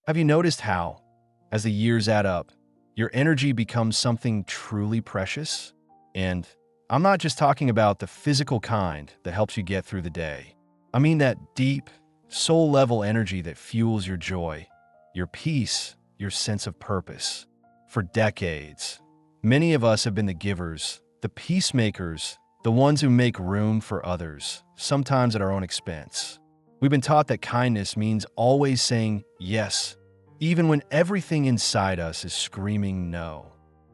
Have you noticed how, as the years add up, your energy becomes something truly precious? And I'm not just talking about the physical kind that helps you get through the day. I mean that deep, soul level energy that fuels your joy, your peace, your sense of purpose. For decades, many of us have been the givers, the peacemakers, the ones who make room for others, sometimes at our own expense. We've been taught that kindness means always saying yes, even when everything inside us is screaming no.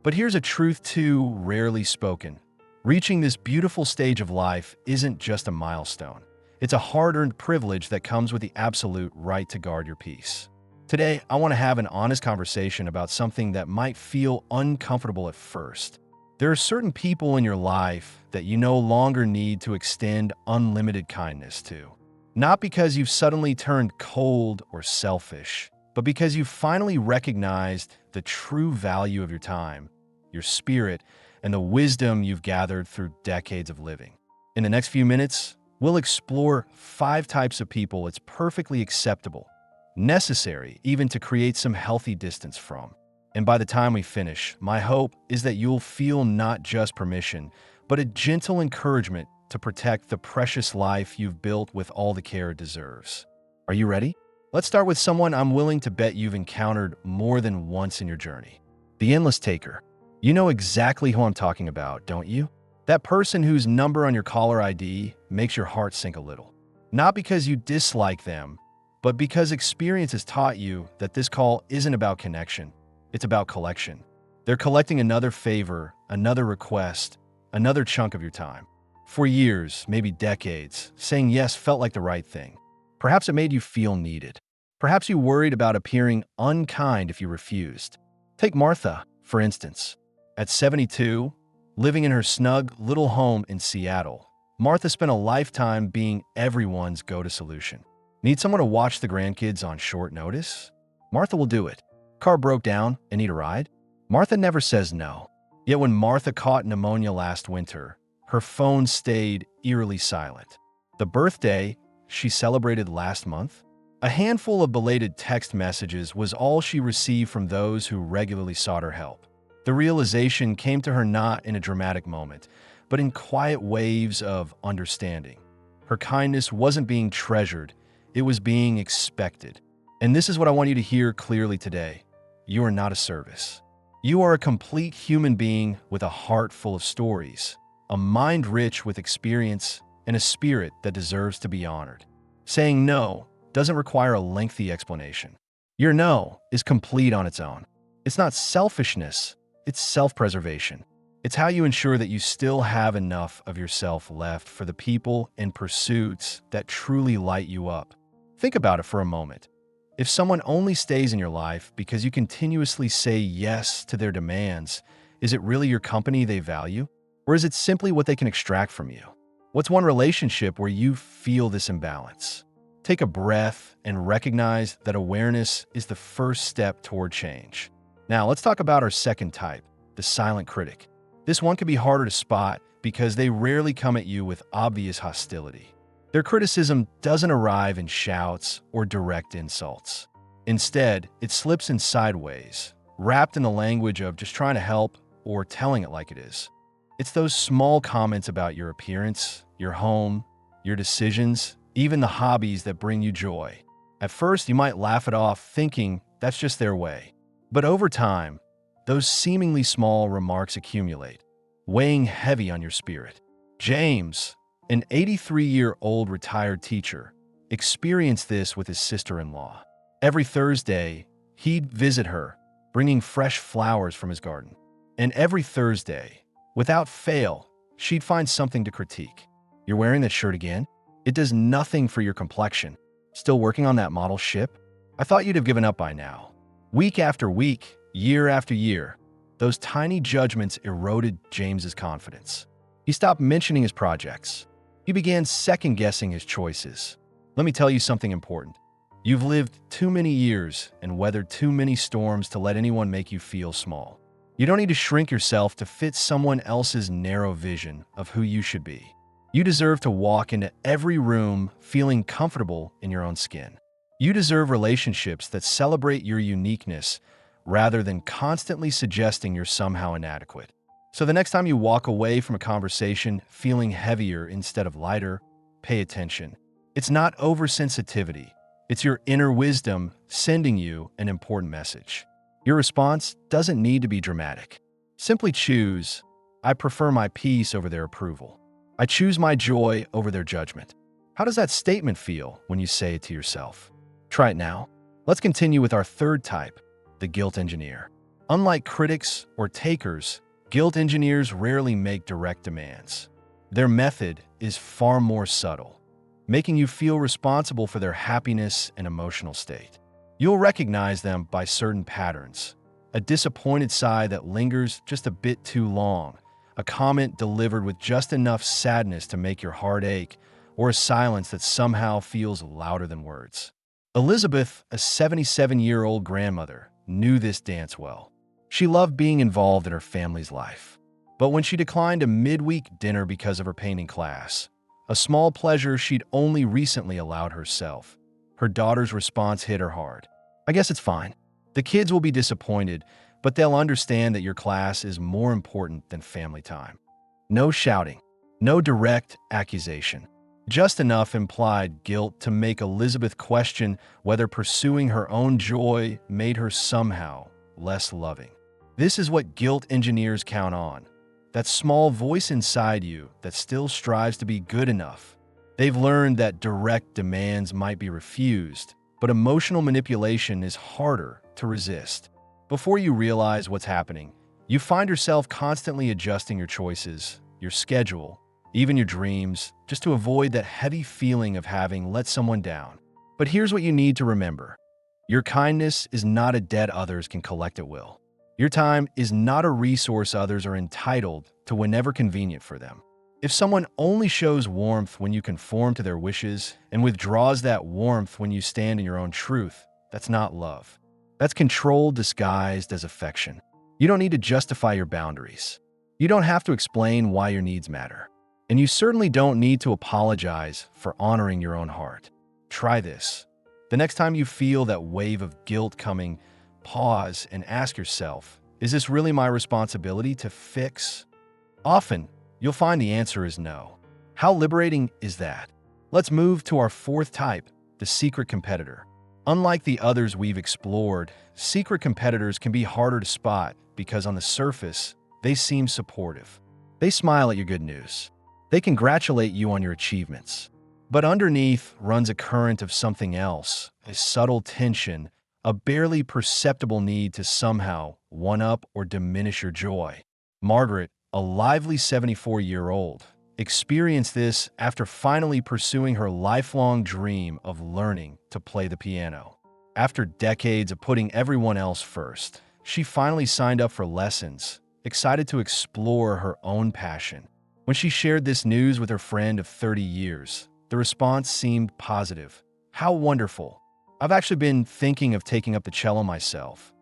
But here's a truth too rarely spoken. Reaching this beautiful stage of life isn't just a milestone. It's a hard-earned privilege that comes with the absolute right to guard your peace. Today, I want to have an honest conversation about something that might feel uncomfortable at first. There are certain people in your life that you no longer need to extend unlimited kindness to. Not because you've suddenly turned cold or selfish, but because you've finally recognized the true value of your time, your spirit, and the wisdom you've gathered through decades of living. In the next few minutes, we'll explore 5 types of people it's perfectly acceptable, necessary even to create some healthy distance from. And by the time we finish, my hope is that you'll feel not just permission, but a gentle encouragement to protect the precious life you've built with all the care it deserves. Are you ready? Let's start with someone I'm willing to bet you've encountered more than once in your journey. The endless taker. You know exactly who I'm talking about, don't you? That person whose number on your caller ID makes your heart sink a little. Not because you dislike them, but because experience has taught you that this call isn't about connection, it's about collection. They're collecting another favor, another request, another chunk of your time. For years, maybe decades, saying yes felt like the right thing. Perhaps it made you feel needed. Perhaps you worried about appearing unkind if you refused. Take Martha, for instance. At 72, living in her snug little home in Seattle, Martha spent a lifetime being everyone's go-to solution. Need someone to watch the grandkids on short notice? Martha will do it. Car broke down and need a ride? Martha never says no. Yet when Martha caught pneumonia last winter, her phone stayed eerily silent. The birthday she celebrated last month? A handful of belated text messages was all she received from those who regularly sought her help. The realization came to her not in a dramatic moment, but in quiet waves of understanding. Her kindness wasn't being treasured, it was being expected. And this is what I want you to hear clearly today. You are not a service. You are a complete human being with a heart full of stories, a mind rich with experience, and a spirit that deserves to be honored. Saying no doesn't require a lengthy explanation. Your no is complete on its own. It's not selfishness, it's self-preservation. It's how you ensure that you still have enough of yourself left for the people and pursuits that truly light you up. Think about it for a moment. If someone only stays in your life because you continuously say yes to their demands, is it really your company they value? Or is it simply what they can extract from you? What's one relationship where you feel this imbalance? Take a breath and recognize that awareness is the first step toward change. Now, let's talk about our second type, the silent critic. This one can be harder to spot because they rarely come at you with obvious hostility. Their criticism doesn't arrive in shouts or direct insults. Instead, it slips in sideways, wrapped in the language of just trying to help or telling it like it is. It's those small comments about your appearance, your home, your decisions, even the hobbies that bring you joy. At first, you might laugh it off thinking that's just their way. But over time, those seemingly small remarks accumulate, weighing heavy on your spirit. James, an 83-year-old retired teacher, experienced this with his sister-in-law. Every Thursday, he'd visit her, bringing fresh flowers from his garden. And every Thursday, without fail, she'd find something to critique. You're wearing that shirt again? It does nothing for your complexion. Still working on that model ship? I thought you'd have given up by now. Week after week, year after year, those tiny judgments eroded James's confidence. He stopped mentioning his projects. He began second-guessing his choices. Let me tell you something important. You've lived too many years and weathered too many storms to let anyone make you feel small. You don't need to shrink yourself to fit someone else's narrow vision of who you should be. You deserve to walk into every room feeling comfortable in your own skin. You deserve relationships that celebrate your uniqueness rather than constantly suggesting you're somehow inadequate. So the next time you walk away from a conversation feeling heavier instead of lighter, pay attention. It's not oversensitivity. It's your inner wisdom sending you an important message. Your response doesn't need to be dramatic. Simply choose, I prefer my peace over their approval. I choose my joy over their judgment. How does that statement feel when you say it to yourself? Try it now. Let's continue with our third type, the guilt engineer. Unlike critics or takers, guilt engineers rarely make direct demands. Their method is far more subtle, making you feel responsible for their happiness and emotional state. You'll recognize them by certain patterns: a disappointed sigh that lingers just a bit too long, a comment delivered with just enough sadness to make your heart ache, or a silence that somehow feels louder than words. Elizabeth, a 77-year-old grandmother, knew this dance well. She loved being involved in her family's life. But when she declined a midweek dinner because of her painting class, a small pleasure she'd only recently allowed herself, her daughter's response hit her hard. I guess it's fine. The kids will be disappointed, but they'll understand that your class is more important than family time. No shouting, no direct accusation. Just enough implied guilt to make Elizabeth question whether pursuing her own joy made her somehow less loving. This is what guilt engineers count on, that small voice inside you that still strives to be good enough. They've learned that direct demands might be refused, but emotional manipulation is harder to resist. Before you realize what's happening, you find yourself constantly adjusting your choices, your schedule, even your dreams, just to avoid that heavy feeling of having let someone down. But here's what you need to remember. Your kindness is not a debt others can collect at will. Your time is not a resource others are entitled to whenever convenient for them. If someone only shows warmth when you conform to their wishes and withdraws that warmth when you stand in your own truth, that's not love. That's control disguised as affection. You don't need to justify your boundaries. You don't have to explain why your needs matter. And you certainly don't need to apologize for honoring your own heart. Try this. The next time you feel that wave of guilt coming, pause and ask yourself, is this really my responsibility to fix? Often, you'll find the answer is no. How liberating is that? Let's move to our fourth type, the secret competitor. Unlike the others we've explored, secret competitors can be harder to spot because on the surface, they seem supportive. They smile at your good news. They congratulate you on your achievements. But underneath runs a current of something else, a subtle tension, a barely perceptible need to somehow one-up or diminish your joy. Margaret, a lively 74-year-old, experienced this after finally pursuing her lifelong dream of learning to play the piano. After decades of putting everyone else first, she finally signed up for lessons, excited to explore her own passion. When she shared this news with her friend of 30 years, the response seemed positive. How wonderful. I've actually been thinking of taking up the cello myself.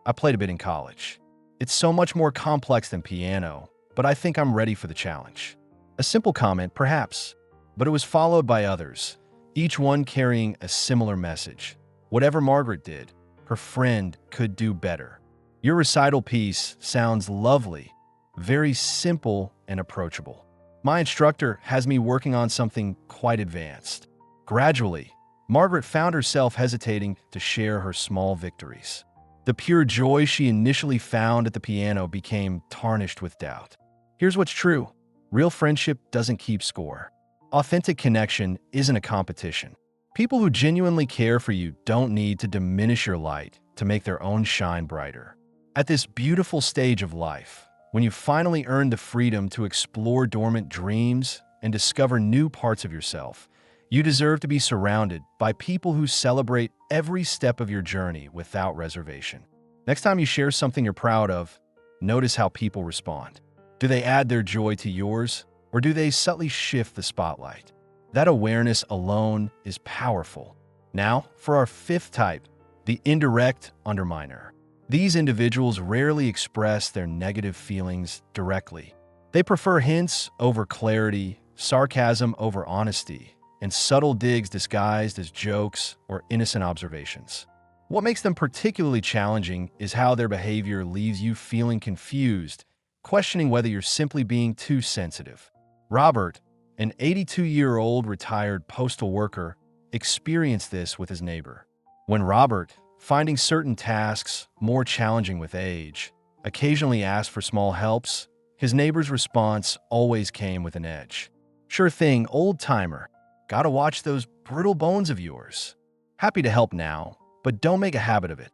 I played a bit in college. It's so much more complex than piano, but I think I'm ready for the challenge. A simple comment, perhaps, but it was followed by others, each one carrying a similar message. Whatever Margaret did, her friend could do better. Your recital piece sounds lovely, very simple and approachable. My instructor has me working on something quite advanced. Gradually, Margaret found herself hesitating to share her small victories. The pure joy she initially found at the piano became tarnished with doubt. Here's what's true. Real friendship doesn't keep score. Authentic connection isn't a competition. People who genuinely care for you don't need to diminish your light to make their own shine brighter. At this beautiful stage of life, when you finally earn the freedom to explore dormant dreams and discover new parts of yourself, you deserve to be surrounded by people who celebrate every step of your journey without reservation. Next time you share something you're proud of, notice how people respond. Do they add their joy to yours, or do they subtly shift the spotlight? That awareness alone is powerful. Now, for our fifth type, the indirect underminer. These individuals rarely express their negative feelings directly. They prefer hints over clarity, sarcasm over honesty, and subtle digs disguised as jokes or innocent observations. What makes them particularly challenging is how their behavior leaves you feeling confused, questioning whether you're simply being too sensitive. Robert, an 82-year-old retired postal worker, experienced this with his neighbor. When Robert, finding certain tasks more challenging with age, occasionally asked for small helps, his neighbor's response always came with an edge. "Sure thing, old-timer. Gotta watch those brittle bones of yours. Happy to help now, but don't make a habit of it.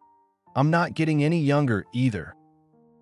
I'm not getting any younger either."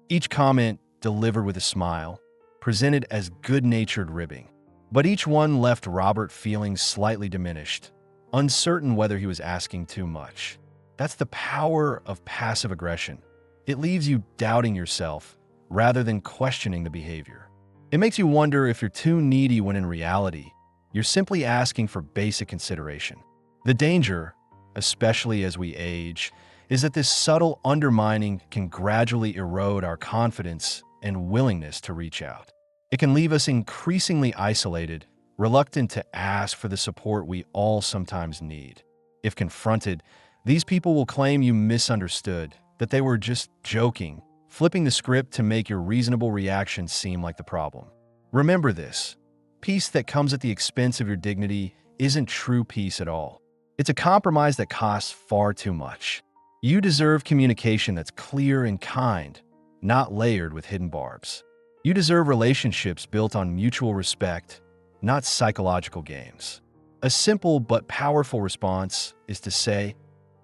Each comment delivered with a smile, presented as good-natured ribbing. But each one left Robert feeling slightly diminished, uncertain whether he was asking too much. That's the power of passive aggression. It leaves you doubting yourself rather than questioning the behavior. It makes you wonder if you're too needy when in reality, you're simply asking for basic consideration. The danger, especially as we age, is that this subtle undermining can gradually erode our confidence and willingness to reach out. It can leave us increasingly isolated, reluctant to ask for the support we all sometimes need. If confronted, these people will claim you misunderstood, that they were just joking, flipping the script to make your reasonable reaction seem like the problem. Remember this: peace that comes at the expense of your dignity isn't true peace at all. It's a compromise that costs far too much. You deserve communication that's clear and kind, not layered with hidden barbs. You deserve relationships built on mutual respect, not psychological games. A simple but powerful response is to say,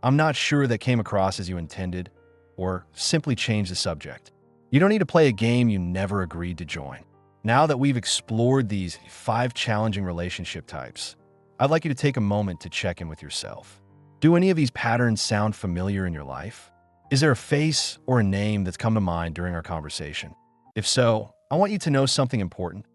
"I'm not sure that came across as you intended," or simply change the subject. You don't need to play a game you never agreed to join. Now that we've explored these 5 challenging relationship types, I'd like you to take a moment to check in with yourself. Do any of these patterns sound familiar in your life? Is there a face or a name that's come to mind during our conversation? If so, I want you to know something important.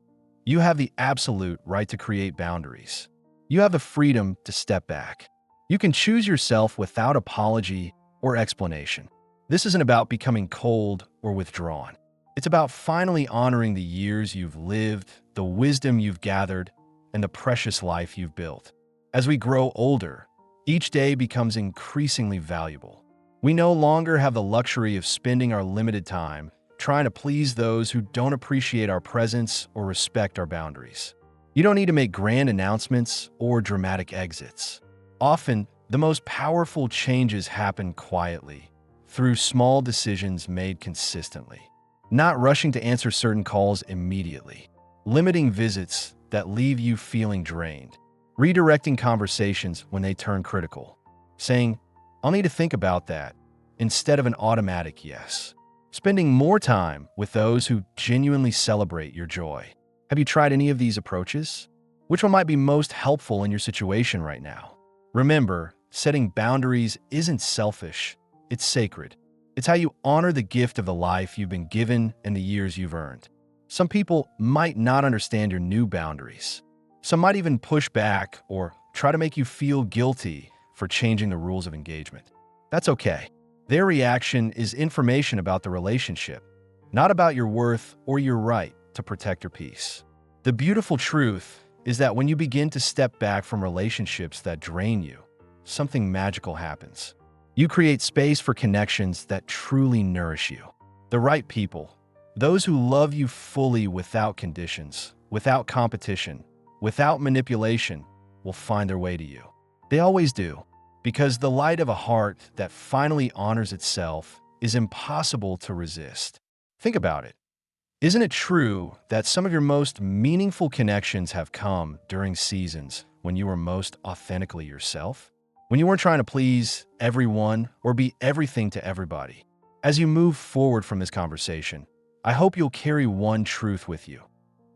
You have the absolute right to create boundaries. You have the freedom to step back. You can choose yourself without apology or explanation. This isn't about becoming cold or withdrawn. It's about finally honoring the years you've lived, the wisdom you've gathered, and the precious life you've built. As we grow older, each day becomes increasingly valuable. We no longer have the luxury of spending our limited time trying to please those who don't appreciate our presence or respect our boundaries. You don't need to make grand announcements or dramatic exits. Often, the most powerful changes happen quietly, through small decisions made consistently. Not rushing to answer certain calls immediately. Limiting visits that leave you feeling drained. Redirecting conversations when they turn critical. Saying, "I'll need to think about that," instead of an automatic yes. Spending more time with those who genuinely celebrate your joy. Have you tried any of these approaches? Which one might be most helpful in your situation right now? Remember, setting boundaries isn't selfish, it's sacred. It's how you honor the gift of the life you've been given and the years you've earned. Some people might not understand your new boundaries. Some might even push back or try to make you feel guilty for changing the rules of engagement. That's okay. Their reaction is information about the relationship, not about your worth or your right to protect your peace. The beautiful truth is that when you begin to step back from relationships that drain you, something magical happens. You create space for connections that truly nourish you. The right people, those who love you fully without conditions, without competition, without manipulation, will find their way to you. They always do, because the light of a heart that finally honors itself is impossible to resist. Think about it. Isn't it true that some of your most meaningful connections have come during seasons when you were most authentically yourself? When you weren't trying to please everyone or be everything to everybody? As you move forward from this conversation, I hope you'll carry one truth with you.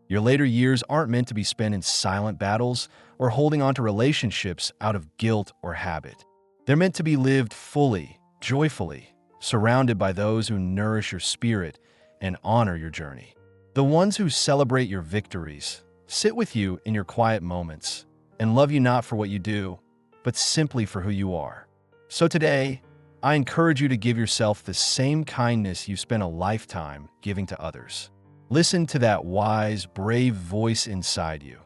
Your later years aren't meant to be spent in silent battles or holding on to relationships out of guilt or habit. They're meant to be lived fully, joyfully, surrounded by those who nourish your spirit and honor your journey. The ones who celebrate your victories, sit with you in your quiet moments, and love you not for what you do, but simply for who you are. So today, I encourage you to give yourself the same kindness you spent a lifetime giving to others. Listen to that wise, brave voice inside you,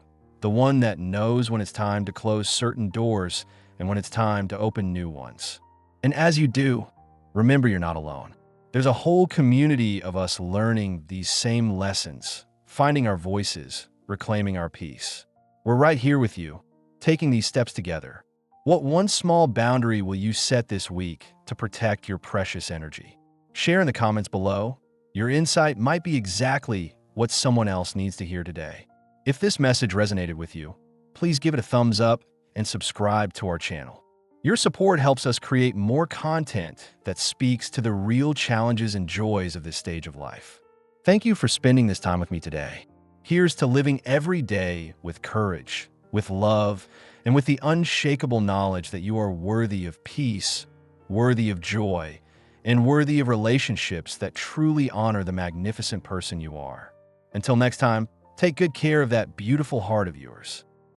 the one that knows when it's time to close certain doors and when it's time to open new ones. And as you do, remember you're not alone. There's a whole community of us learning these same lessons, finding our voices, reclaiming our peace. We're right here with you, taking these steps together. What one small boundary will you set this week to protect your precious energy? Share in the comments below. Your insight might be exactly what someone else needs to hear today. If this message resonated with you, please give it a thumbs up and subscribe to our channel. Your support helps us create more content that speaks to the real challenges and joys of this stage of life. Thank you for spending this time with me today. Here's to living every day with courage, with love, and with the unshakable knowledge that you are worthy of peace, worthy of joy, and worthy of relationships that truly honor the magnificent person you are. Until next time, take good care of that beautiful heart of yours.